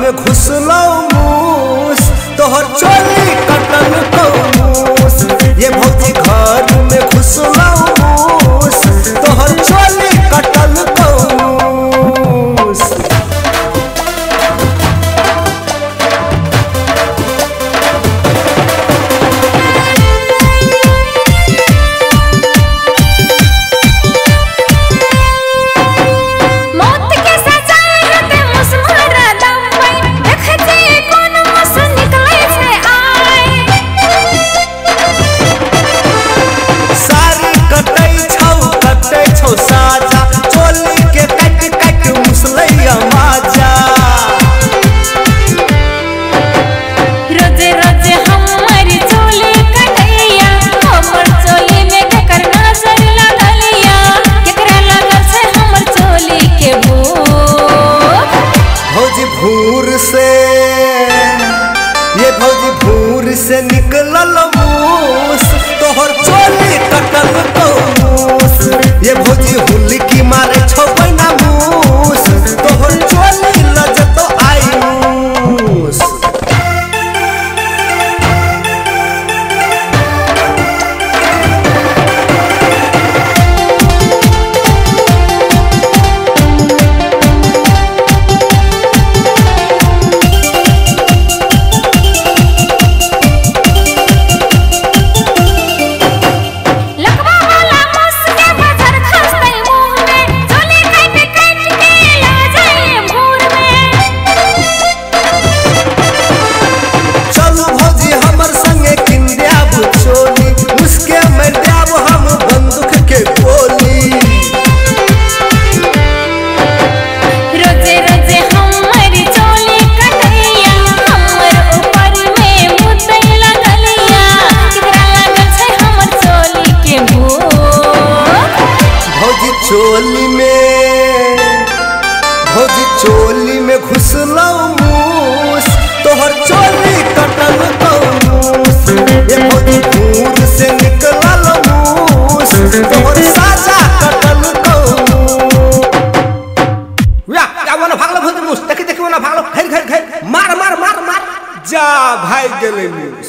में घुसलौ मूस तोहर चोली कटल कौमूस। ये भौजी घर में घुसलौ मूस तोहर चोली कटल कौमूस। ये भौजी भूर से निकलल मूस तोहर चोली कटल कौमूस। ये भौजी हुल्की मारे छौ ना मूस तोहर चोली लजतो आई मूस। भौजी चोली में घुसलौ मूस तोहर चोली कटल कौमूस। ये भौजी भूर से निकलल मूस तोहर साजा कटल कौमूस। भागलो भौजी मूस देखी देखी भागलो घर घर घर मार मार मार मार जा भाग गेले मूस।